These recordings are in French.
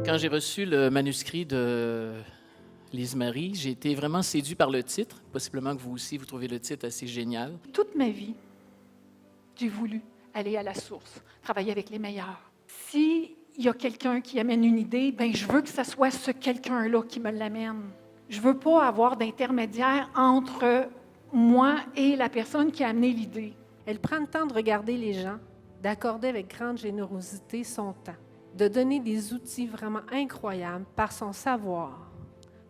Quand j'ai reçu le manuscrit de Lise-Marie, j'ai été vraiment séduit par le titre. Possiblement que vous aussi, vous trouvez le titre assez génial. Toute ma vie, j'ai voulu aller à la source, travailler avec les meilleurs. S'il y a quelqu'un qui amène une idée, bien, je veux que ce soit ce quelqu'un-là qui me l'amène. Je ne veux pas avoir d'intermédiaire entre moi et la personne qui a amené l'idée. Elle prend le temps de regarder les gens, d'accorder avec grande générosité son temps, de donner des outils vraiment incroyables par son savoir,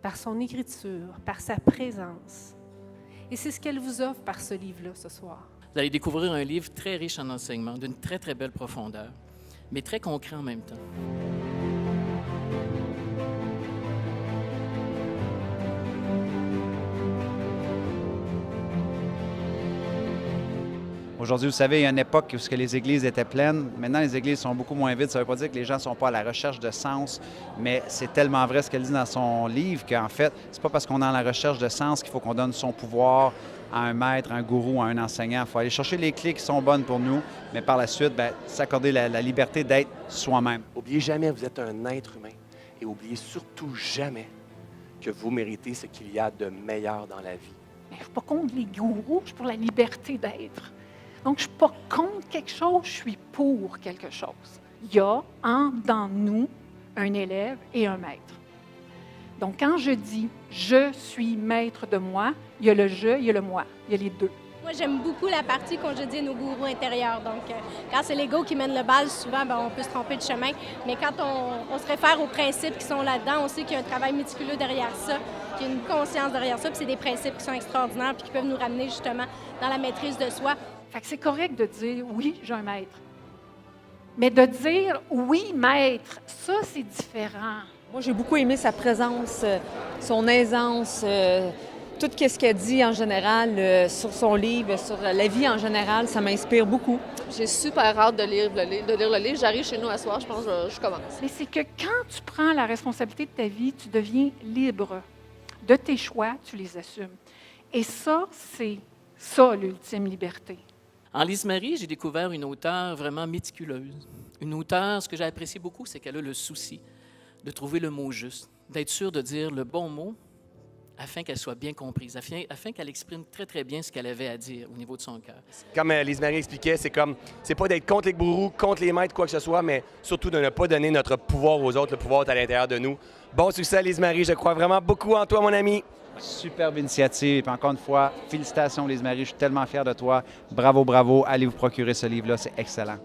par son écriture, par sa présence. Et c'est ce qu'elle vous offre par ce livre-là ce soir. Vous allez découvrir un livre très riche en enseignements, d'une très, très belle profondeur, mais très concret en même temps. Aujourd'hui, vous savez, il y a une époque où les églises étaient pleines. Maintenant, les églises sont beaucoup moins vides. Ça ne veut pas dire que les gens ne sont pas à la recherche de sens, mais c'est tellement vrai ce qu'elle dit dans son livre qu'en fait, c'est pas parce qu'on est à la recherche de sens qu'il faut qu'on donne son pouvoir à un maître, à un gourou, à un enseignant. Il faut aller chercher les clés qui sont bonnes pour nous, mais par la suite, s'accorder la liberté d'être soi-même. N'oubliez jamais, vous êtes un être humain. Et n'oubliez surtout jamais que vous méritez ce qu'il y a de meilleur dans la vie. Mais je ne suis pas contre les gourous, je suis pour la liberté d'être. Donc, je ne suis pas contre quelque chose, je suis pour quelque chose. Il y a dans nous un élève et un maître. Donc, quand je dis « je suis maître de moi », il y a le « je », il y a le « moi », il y a les deux. Moi, j'aime beaucoup la partie qu'on dit nos gourous intérieurs. Donc, quand c'est l'ego qui mène le bal, souvent, on peut se tromper de chemin. Mais quand on se réfère aux principes qui sont là-dedans, on sait qu'il y a un travail méticuleux derrière ça, qu'il y a une conscience derrière ça, puis c'est des principes qui sont extraordinaires puis qui peuvent nous ramener justement dans la maîtrise de soi. Fait que c'est correct de dire « oui, j'ai un maître ». Mais de dire « oui, maître », ça, c'est différent. Moi, j'ai beaucoup aimé sa présence, son aisance, tout ce qu'elle dit en général sur son livre, sur la vie en général, ça m'inspire beaucoup. J'ai super hâte de lire le livre. J'arrive chez nous à soir, je pense que je commence. Mais c'est que quand tu prends la responsabilité de ta vie, tu deviens libre de tes choix, tu les assumes. Et ça, c'est ça l'ultime liberté. En Lise-Marie, j'ai découvert une auteure vraiment méticuleuse. Une auteure, ce que j'ai apprécié beaucoup, c'est qu'elle a le souci de trouver le mot juste, d'être sûre de dire le bon mot afin qu'elle soit bien comprise, afin qu'elle exprime très, très bien ce qu'elle avait à dire au niveau de son cœur. Comme Lise-Marie expliquait, c'est pas d'être contre les gourous, contre les maîtres, quoi que ce soit, mais surtout de ne pas donner notre pouvoir aux autres. Le pouvoir est à l'intérieur de nous. Bon succès, Lise-Marie. Je crois vraiment beaucoup en toi, mon ami. Superbe initiative. Et encore une fois, félicitations, Lise-Marie. Je suis tellement fier de toi. Bravo, bravo. Allez vous procurer ce livre-là. C'est excellent.